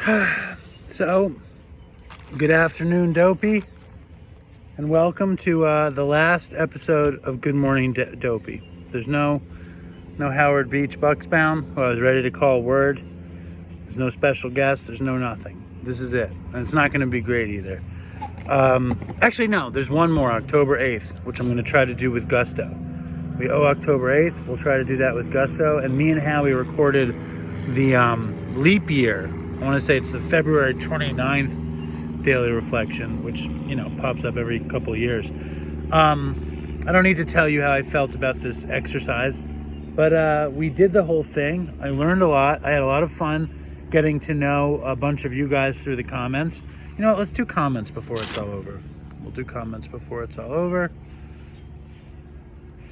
So, good afternoon, Dopey, and welcome to the last episode of Good Morning Dopey. There's no Howard Beach Bucksbound, who I was ready to call word. There's no special guest. There's no nothing. This is it, and it's not going to be great either. Actually, no. There's one more, October 8th, which I'm going to try to do with gusto. We owe October 8th. We'll try to do that with gusto. And me and Howie recorded the leap year. I want to say it's the February 29th daily reflection, which, pops up every couple of years. I don't need to tell you how I felt about this exercise, but we did the whole thing. I learned a lot. I had a lot of fun getting to know a bunch of you guys through the comments. You know what? Let's do comments before it's all over. We'll do comments before it's all over.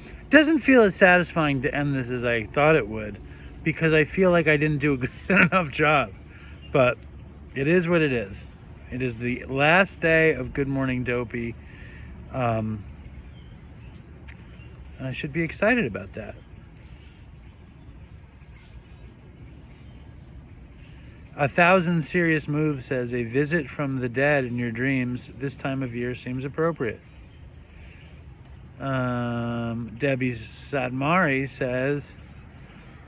It doesn't feel as satisfying to end this as I thought it would, because I feel like I didn't do a good enough job. But it is what it is. It is the last day of Good Morning Dopey. And I should be excited about that. A Thousand Serious Moves says, a visit from the dead in your dreams this time of year seems appropriate. Debbie Sadmari says,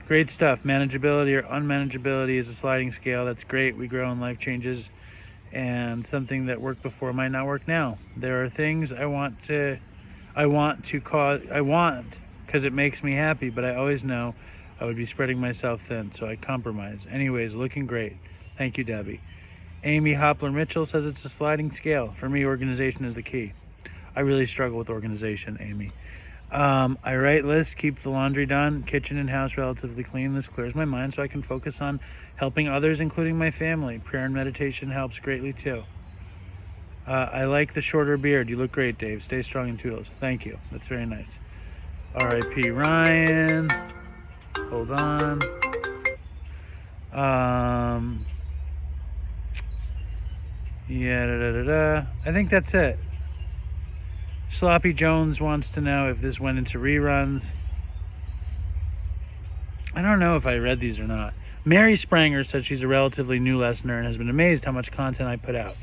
great stuff. Manageability or unmanageability is a sliding scale. That's great. We grow and life changes, and something that worked before might not work now. There are things I want because it makes me happy, but I always know I would be spreading myself thin, so I compromise. Anyways, looking great. Thank you, Debbie. Amy Hopler-Mitchell says it's a sliding scale. For me, organization is the key. I really struggle with organization, Amy. I write lists, keep the laundry done, kitchen and house relatively clean. This clears my mind so I can focus on helping others, including my family. Prayer and meditation helps greatly too. I like the shorter beard. You look great, Dave. Stay strong and toodles. Thank you. That's very nice. R.I.P. Ryan. Hold on. I think that's it. Sloppy Jones wants to know if this went into reruns. I don't know if I read these or not. Mary Spranger said she's a relatively new listener and has been amazed how much content I put out.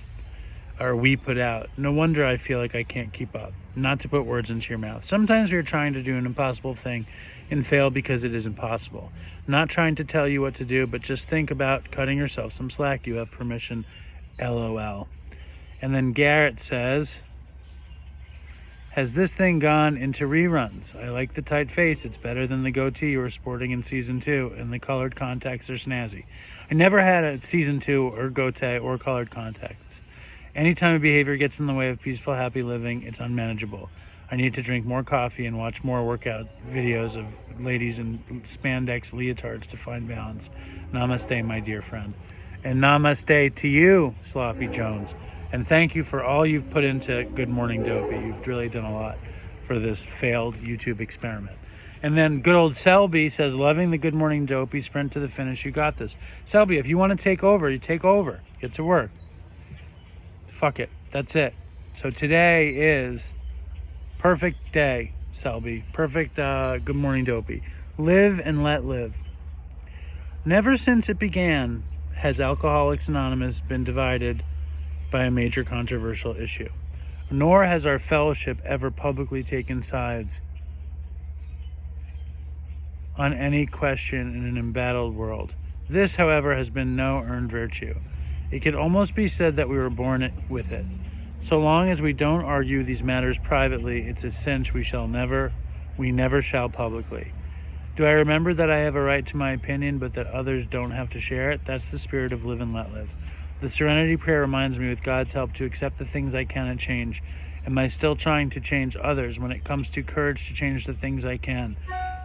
Or we put out. No wonder I feel like I can't keep up. Not to put words into your mouth. Sometimes we're trying to do an impossible thing and fail because it is impossible. Not trying to tell you what to do, but just think about cutting yourself some slack. You have permission. LOL. And then Garrett says, has this thing gone into reruns? I like the tight face. It's better than the goatee you were sporting in season 2, and the colored contacts are snazzy. I never had a season 2 or goatee or colored contacts. Anytime a behavior gets in the way of peaceful, happy living, it's unmanageable. I need to drink more coffee and watch more workout videos of ladies in spandex leotards to find balance. Namaste, my dear friend. And namaste to you, Sloppy Jones. And thank you for all you've put into Good Morning Dopey. You've really done a lot for this failed YouTube experiment. And then good old Selby says, loving the Good Morning Dopey, sprint to the finish. You got this. Selby, if you want to take over, you take over. Get to work. Fuck it. That's it. So today is perfect day, Selby. Perfect Good Morning Dopey. Live and let live. Never since it began has Alcoholics Anonymous been divided by a major controversial issue. Nor has our fellowship ever publicly taken sides on any question in an embattled world. This, however, has been no earned virtue. It could almost be said that we were born with it. So long as we don't argue these matters privately, it's a cinch we never shall publicly. Do I remember that I have a right to my opinion, but that others don't have to share it? That's the spirit of live and let live. The Serenity Prayer reminds me, with God's help, to accept the things I cannot change. Am I still trying to change others when it comes to courage to change the things I can?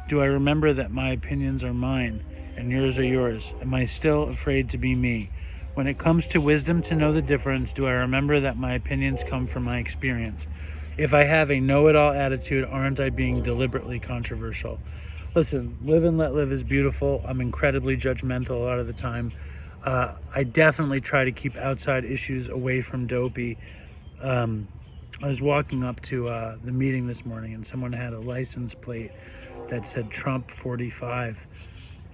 Do I remember that my opinions are mine and yours are yours? Am I still afraid to be me? When it comes to wisdom to know the difference, do I remember that my opinions come from my experience? If I have a know-it-all attitude, aren't I being deliberately controversial? Listen, live and let live is beautiful. I'm incredibly judgmental a lot of the time. I definitely try to keep outside issues away from Dopey. I was walking up to the meeting this morning, and someone had a license plate that said Trump 45.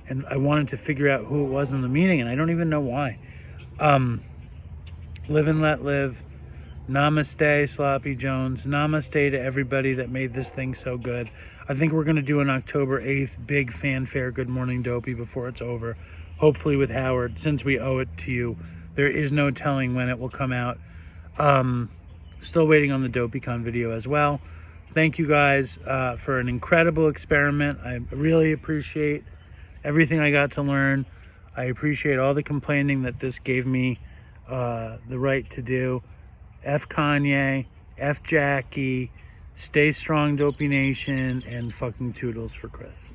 And I wanted to figure out who it was in the meeting, and I don't even know why. Live and let live. Namaste, Sloppy Jones. Namaste to everybody that made this thing so good. I think we're going to do an October 8th big fanfare Good Morning Dopey before it's over. Hopefully with Howard, since we owe it to you. There is no telling when it will come out. Still waiting on the DopeyCon video as well. Thank you guys for an incredible experiment. I really appreciate everything I got to learn. I appreciate all the complaining that this gave me the right to do. F Kanye, F Jackie, stay strong Dopey Nation, and fucking toodles for Chris.